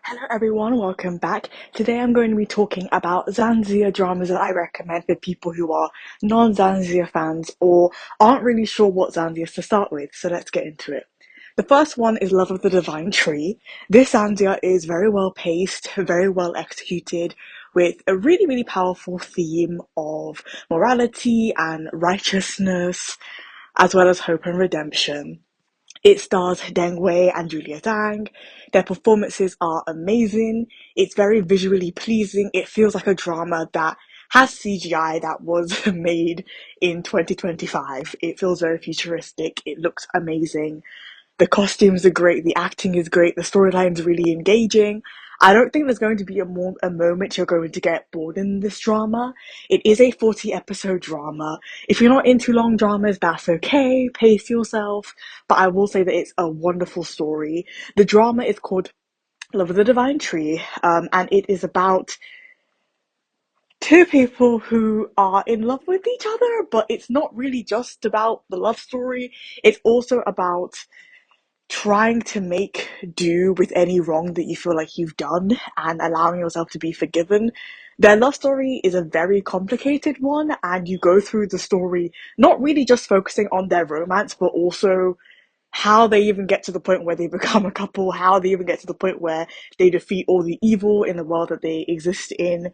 Hello everyone, welcome back. Today I'm going to be talking about Xianxia dramas that I recommend for people who are non-Xianxia fans or aren't really sure what Xianxia is to start with, so let's get into it. The first one is Love of the Divine Tree. This Xianxia is very well paced, very well executed, with a really powerful theme of morality and righteousness, as well as hope and redemption. It stars dengwei and juliaxiang. Their performances are amazing. It's very visually pleasing. It feels like a drama that has CGI that was made in 2025. It feels very futuristic. It looks amazing. The costumes are great, the acting is great, the storyline's really engaging. I don't think there's going to be a moment you're going to get bored in this drama. It is a 40 episode drama. If you're not into long dramas, that's okay, pace yourself. But I will say that it's a wonderful story. The drama is called Love of the Divine Tree, and it is about two people who are in love with each other, but it's not really just about the love story. It's also about trying to make do with any wrong that you feel like you've done and allowing yourself to be forgiven. Their love story is a very complicated one, and you go through the story not really just focusing on their romance, but also how they even get to the point where they become a couple, how they even get to the point where they defeat all the evil in the world that they exist in,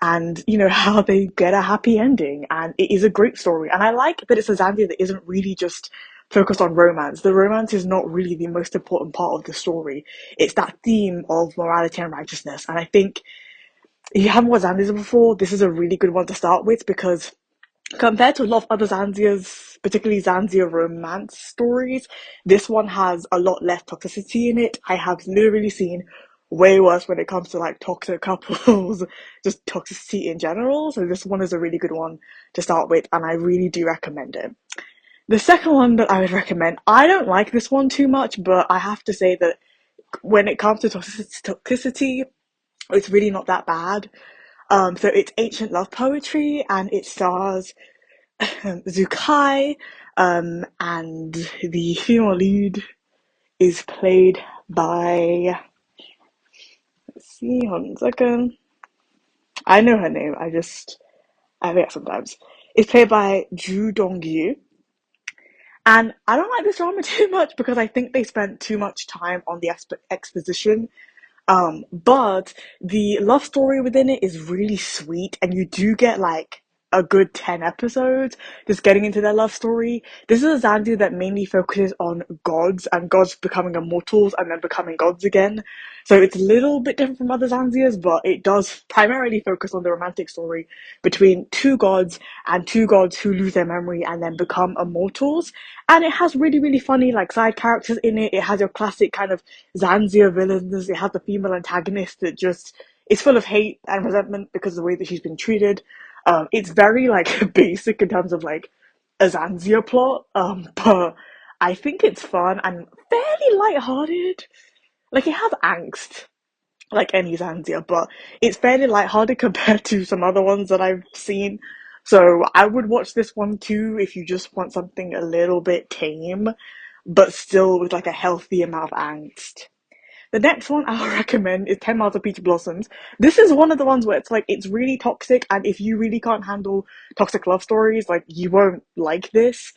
and how they get a happy ending. And it is a great story, and I like that it's a Zambia that isn't really just focused on romance. The romance is not really the most important part of the story. It's that theme of morality and righteousness, and I think if you haven't watched Zanzibar before, this is a really good one to start with, because compared to a lot of other Zanziars, particularly Zanzibar romance stories, this one has a lot less toxicity in it. I have literally seen way worse when it comes to like toxic couples, just toxicity in general. So this one is a really good one to start with, and I really do recommend it. The second one that I would recommend, I don't like this one too much, but I have to say that when it comes to toxicity, it's really not that bad. So it's Ancient Love Poetry, and it stars Zukai, and the female lead is played by, let's see, hold on a second. I know her name, I forget sometimes. It's played by Ju Dongyu. And I don't like this drama too much because I think they spent too much time on the exposition. But the love story within it is really sweet, and you do get like a good 10 episodes just getting into their love story. This is a Zandu that mainly focuses on gods and gods becoming immortals and then becoming gods again. So it's a little bit different from other Zanzias, but it does primarily focus on the romantic story between two gods who lose their memory and then become immortals. And it has really funny like side characters in it. It has your classic kind of Zanzia villains. It has the female antagonist that just is full of hate and resentment because of the way that she's been treated. It's very like basic in terms of like a Zanzia plot, but I think it's fun and fairly light-hearted. Like it has angst, like any Zanzia, but it's fairly light-hearted compared to some other ones that I've seen. So I would watch this one too if you just want something a little bit tame, but still with like a healthy amount of angst. The next one I'll recommend is 10 Miles of Peach Blossoms. This is one of the ones where it's like, it's really toxic, and if you really can't handle toxic love stories, like, you won't like this.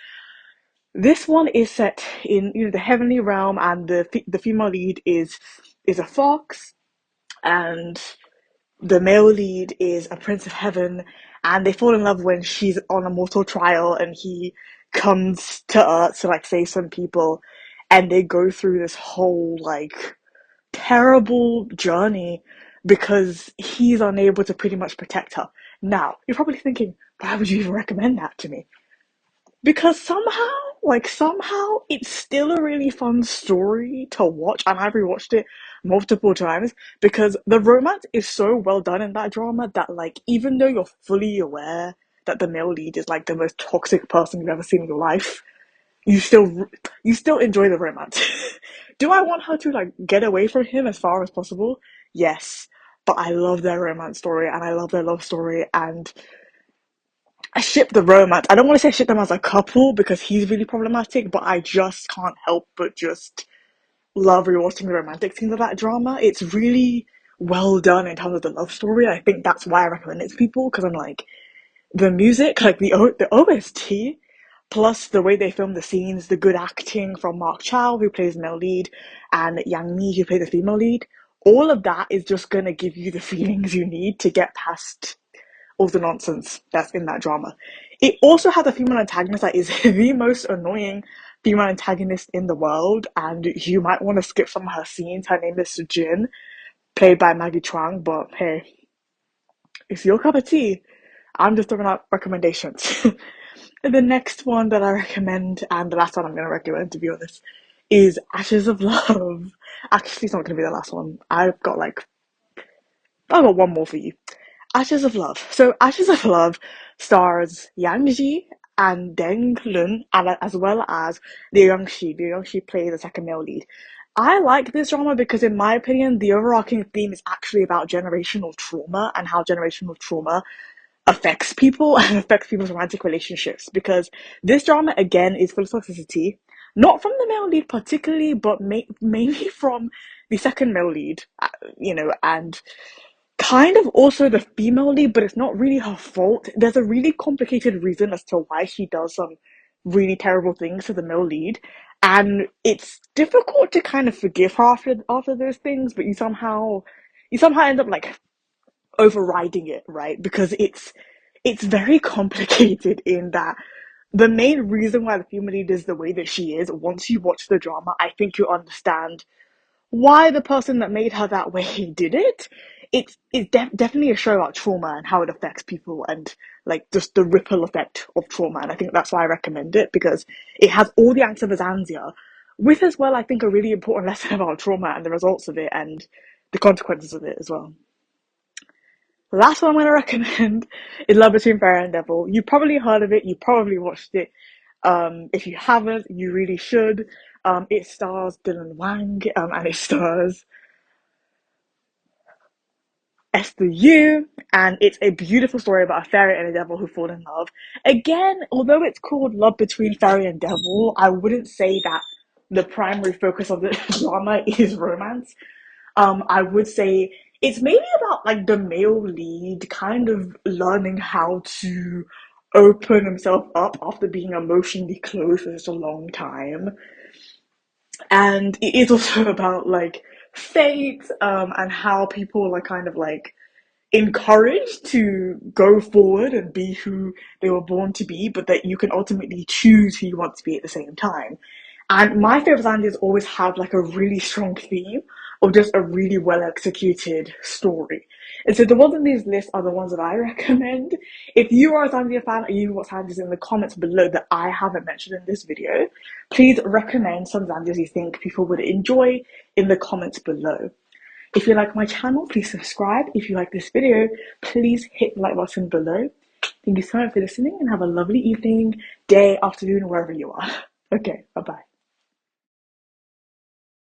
This one is set in, the heavenly realm, and the female lead is a fox, and the male lead is a prince of heaven, and they fall in love when she's on a mortal trial, and he comes to Earth to, like, save some people, and they go through this whole, like, terrible journey because he's unable to pretty much protect her. Now, you're probably thinking, why would you even recommend that to me? Because somehow, it's still a really fun story to watch, and I've rewatched it multiple times because the romance is so well done in that drama that, like, even though you're fully aware that the male lead is like the most toxic person you've ever seen in your life, you still you still enjoy the romance. Do I want her to like get away from him as far as possible? Yes. But I love their romance story and I love their love story, and I ship the romance. I don't want to say ship them as a couple because he's really problematic, but I just can't help but just love rewatching the romantic scenes of that drama. It's really well done in terms of the love story. I think that's why I recommend it to people, because I'm like, the music, like the OST, plus the way they film the scenes, the good acting from markchao, who plays male lead, and Yangmi, who plays the female lead, all of that is just gonna give you the feelings you need to get past all the nonsense that's in that drama. It also has a female antagonist that is the most annoying female antagonist in the world, and you might want to skip some of her scenes. Her name is Jin, played by Maggie Chuang, but hey, it's your cup of tea. I'm just throwing out recommendations. The next one that I recommend, and the last one I'm going to recommend, to be honest, is Ashes of Love. Actually, it's not going to be the last one. I've got one more for you. Ashes of Love. So Ashes of Love stars Yang Ji and Deng Lun, and as well as luoyunxi. Luoyunxi plays the second male lead. I like this drama because, in my opinion, the overarching theme is actually about generational trauma and how generational trauma affects people and affects people's romantic relationships. Because this drama, again, is full of toxicity, not from the male lead particularly, but mainly from the second male lead, and kind of also the female lead, but it's not really her fault. There's a really complicated reason as to why she does some really terrible things to the male lead, and it's difficult to kind of forgive her after those things, but you somehow end up like overriding it, right? Because it's very complicated in that the main reason why the female lead is the way that she is, once you watch the drama, I think you understand why the person that made her that way did it. It's definitely a show about trauma and how it affects people, and like just the ripple effect of trauma. And I think that's why I recommend it, because it has all the angst of Azanzia, with as well, I think, a really important lesson about trauma and the results of it and the consequences of it as well. The last one I'm going to recommend is Love Between Fairy and Devil. You probably heard of it, you probably watched it. If you haven't, you really should. It stars Dylan Wang, and it stars Esther Yu, and it's a beautiful story about a fairy and a devil who fall in love. Again, although it's called Love Between Fairy and Devil, I wouldn't say that the primary focus of the drama is romance. I would say it's maybe about like the male lead kind of learning how to open himself up after being emotionally closed for such a long time. And it is also about like fate, and how people are kind of like encouraged to go forward and be who they were born to be, but that you can ultimately choose who you want to be at the same time. And my favorite Zandias always have like a really strong theme or just a really well executed story. And so the ones in these lists are the ones that I recommend. If you are a Zandia fan or you watch Zandias in the comments below that I haven't mentioned in this video, please recommend some Zandias you think people would enjoy in the comments below. If you like my channel, please subscribe. If you like this video, please hit the like button below. Thank you so much for listening, and have a lovely evening, day, afternoon, wherever you are. Okay, bye-bye.